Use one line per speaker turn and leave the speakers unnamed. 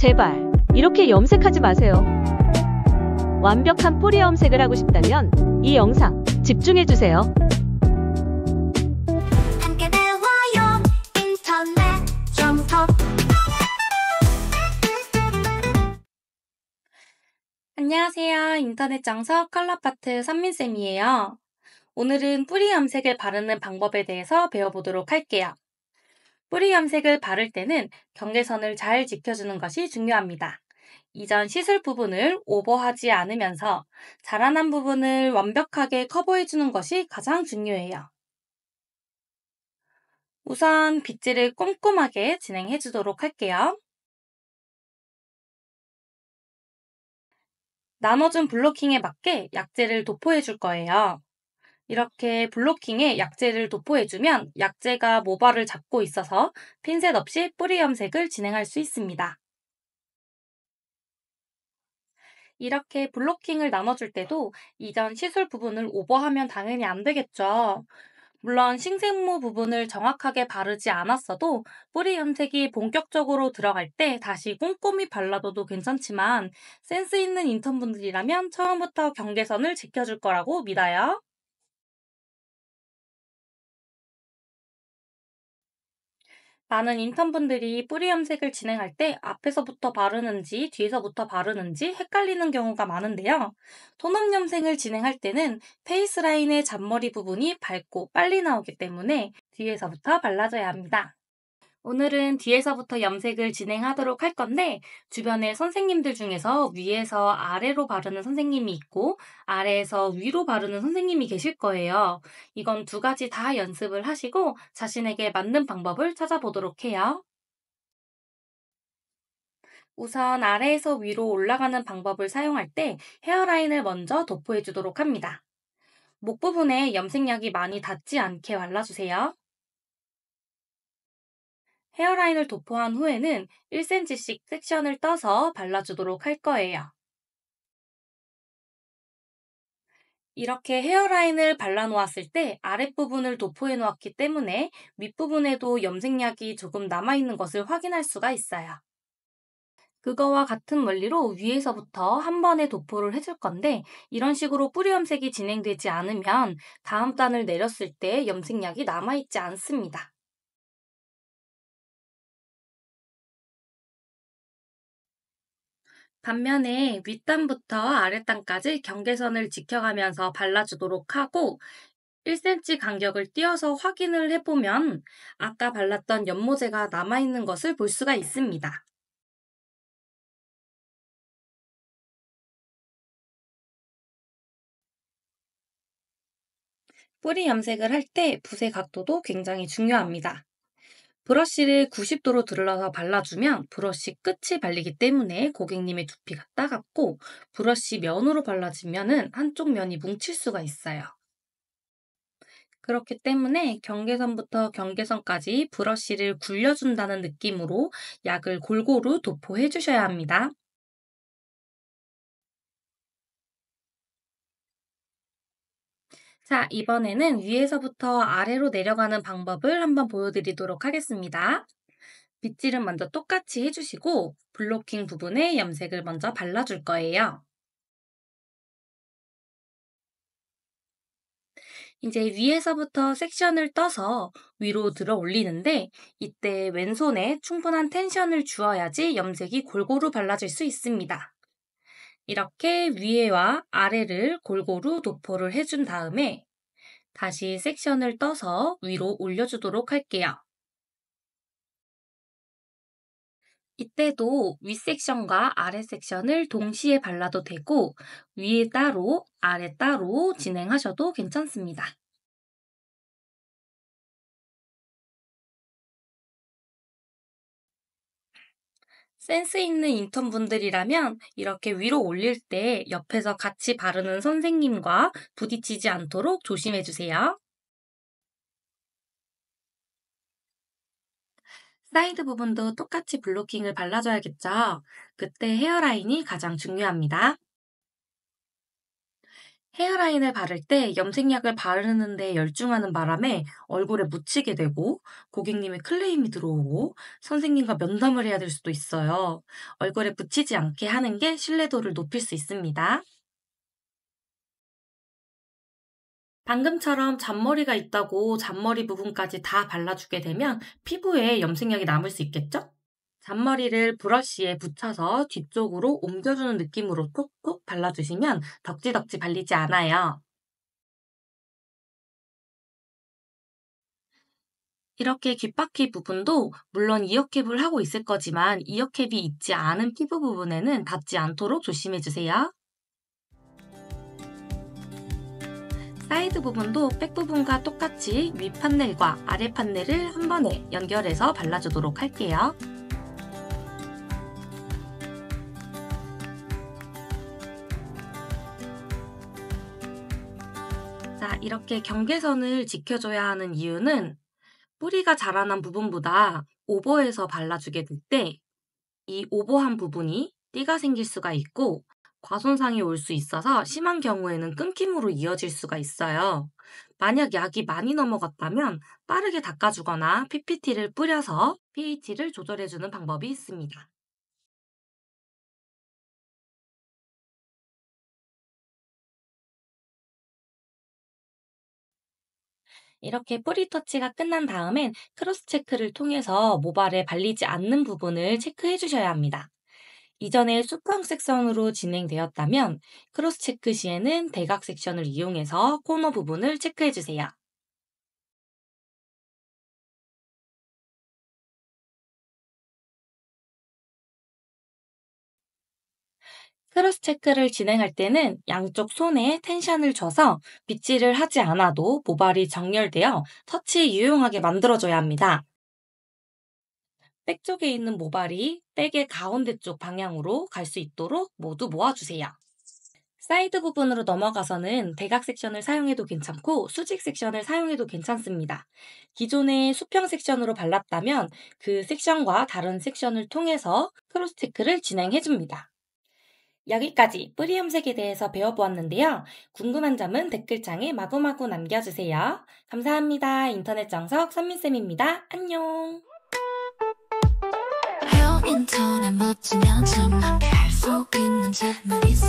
제발 이렇게 염색하지 마세요. 완벽한 뿌리 염색을 하고 싶다면 이 영상 집중해주세요.
함께 배워요 인터넷 정석.
안녕하세요. 인터넷 정석 컬러파트 선민쌤이에요. 오늘은 뿌리 염색을 바르는 방법에 대해서 배워보도록 할게요. 뿌리 염색을 바를 때는 경계선을 잘 지켜주는 것이 중요합니다. 이전 시술 부분을 오버하지 않으면서 자라난 부분을 완벽하게 커버해주는 것이 가장 중요해요. 우선 빗질을 꼼꼼하게 진행해주도록 할게요. 나눠준 블로킹에 맞게 약재를 도포해줄 거예요. 이렇게 블로킹에 약재를 도포해주면 약재가 모발을 잡고 있어서 핀셋 없이 뿌리 염색을 진행할 수 있습니다. 이렇게 블로킹을 나눠줄 때도 이전 시술 부분을 오버하면 당연히 안 되겠죠. 물론 신생모 부분을 정확하게 바르지 않았어도 뿌리 염색이 본격적으로 들어갈 때 다시 꼼꼼히 발라둬도 괜찮지만 센스 있는 인턴분들이라면 처음부터 경계선을 지켜줄 거라고 믿어요. 많은 인턴분들이 뿌리 염색을 진행할 때 앞에서부터 바르는지 뒤에서부터 바르는지 헷갈리는 경우가 많은데요. 톤업 염색을 진행할 때는 페이스라인의 잔머리 부분이 밝고 빨리 나오기 때문에 뒤에서부터 발라줘야 합니다. 오늘은 뒤에서부터 염색을 진행하도록 할 건데 주변에 선생님들 중에서 위에서 아래로 바르는 선생님이 있고 아래에서 위로 바르는 선생님이 계실 거예요. 이건 두 가지 다 연습을 하시고 자신에게 맞는 방법을 찾아보도록 해요. 우선 아래에서 위로 올라가는 방법을 사용할 때 헤어라인을 먼저 도포해 주도록 합니다. 목 부분에 염색약이 많이 닿지 않게 발라주세요. 헤어라인을 도포한 후에는 1cm씩 섹션을 떠서 발라주도록 할 거예요. 이렇게 헤어라인을 발라놓았을 때 아랫부분을 도포해 놓았기 때문에 윗부분에도 염색약이 조금 남아있는 것을 확인할 수가 있어요. 그거와 같은 원리로 위에서부터 한 번에 도포를 해줄 건데 이런 식으로 뿌리 염색이 진행되지 않으면 다음 단을 내렸을 때 염색약이 남아있지 않습니다. 반면에 윗단부터 아랫단까지 경계선을 지켜가면서 발라주도록 하고 1cm 간격을 띄어서 확인을 해보면 아까 발랐던 연모제가 남아있는 것을 볼 수가 있습니다. 뿌리 염색을 할 때 붓의 각도도 굉장히 중요합니다. 브러쉬를 90도로 들러서 발라주면 브러쉬 끝이 발리기 때문에 고객님의 두피가 따갑고 브러쉬 면으로 발라주면 한쪽 면이 뭉칠 수가 있어요. 그렇기 때문에 경계선부터 경계선까지 브러쉬를 굴려준다는 느낌으로 약을 골고루 도포해 주셔야 합니다. 자, 이번에는 위에서부터 아래로 내려가는 방법을 한번 보여드리도록 하겠습니다. 빗질은 먼저 똑같이 해주시고 블로킹 부분에 염색을 먼저 발라줄 거예요. 이제 위에서부터 섹션을 떠서 위로 들어 올리는데 이때 왼손에 충분한 텐션을 주어야지 염색이 골고루 발라질 수 있습니다. 이렇게 위에와 아래를 골고루 도포를 해준 다음에 다시 섹션을 떠서 위로 올려주도록 할게요. 이때도 윗섹션과 아래 섹션을 동시에 발라도 되고 위에 따로 아래 따로 진행하셔도 괜찮습니다. 센스 있는 인턴분들이라면 이렇게 위로 올릴 때 옆에서 같이 바르는 선생님과 부딪히지 않도록 조심해주세요. 사이드 부분도 똑같이 블로킹을 발라줘야겠죠? 그때 헤어라인이 가장 중요합니다. 헤어라인을 바를 때 염색약을 바르는데 열중하는 바람에 얼굴에 묻히게 되고 고객님의 클레임이 들어오고 선생님과 면담을 해야 될 수도 있어요. 얼굴에 묻히지 않게 하는 게 신뢰도를 높일 수 있습니다. 방금처럼 잔머리가 있다고 잔머리 부분까지 다 발라주게 되면 피부에 염색약이 남을 수 있겠죠? 잔머리를 브러쉬에 붙여서 뒤쪽으로 옮겨주는 느낌으로 톡톡 발라주시면 덕지덕지 발리지 않아요. 이렇게 귓바퀴 부분도 물론 이어캡을 하고 있을 거지만 이어캡이 있지 않은 피부 부분에는 닿지 않도록 조심해주세요. 사이드 부분도 백 부분과 똑같이 위 판넬과 아래 판넬을 한 번에 연결해서 발라주도록 할게요. 자, 이렇게 경계선을 지켜줘야 하는 이유는 뿌리가 자라난 부분보다 오버해서 발라주게 될 때 이 오버한 부분이 띠가 생길 수가 있고 과손상이 올 수 있어서 심한 경우에는 끊김으로 이어질 수가 있어요. 만약 약이 많이 넘어갔다면 빠르게 닦아주거나 PPT를 뿌려서 pH를 조절해주는 방법이 있습니다. 이렇게 뿌리 터치가 끝난 다음엔 크로스 체크를 통해서 모발에 발리지 않는 부분을 체크해 주셔야 합니다. 이전에 수평 섹션으로 진행되었다면 크로스 체크 시에는 대각 섹션을 이용해서 코너 부분을 체크해 주세요. 크로스 체크를 진행할 때는 양쪽 손에 텐션을 줘서 빗질을 하지 않아도 모발이 정렬되어 터치 유용하게 만들어줘야 합니다. 백 쪽에 있는 모발이 백의 가운데 쪽 방향으로 갈 수 있도록 모두 모아주세요. 사이드 부분으로 넘어가서는 대각 섹션을 사용해도 괜찮고 수직 섹션을 사용해도 괜찮습니다. 기존의 수평 섹션으로 발랐다면 그 섹션과 다른 섹션을 통해서 크로스 체크를 진행해줍니다. 여기까지 뿌리 염색에 대해서 배워보았는데요. 궁금한 점은 댓글창에 마구마구 남겨주세요. 감사합니다. 인터넷 정석 선민쌤입니다. 안녕.
헤어 인터넷 멋지면 참 많게 할 수 있는 재능 있어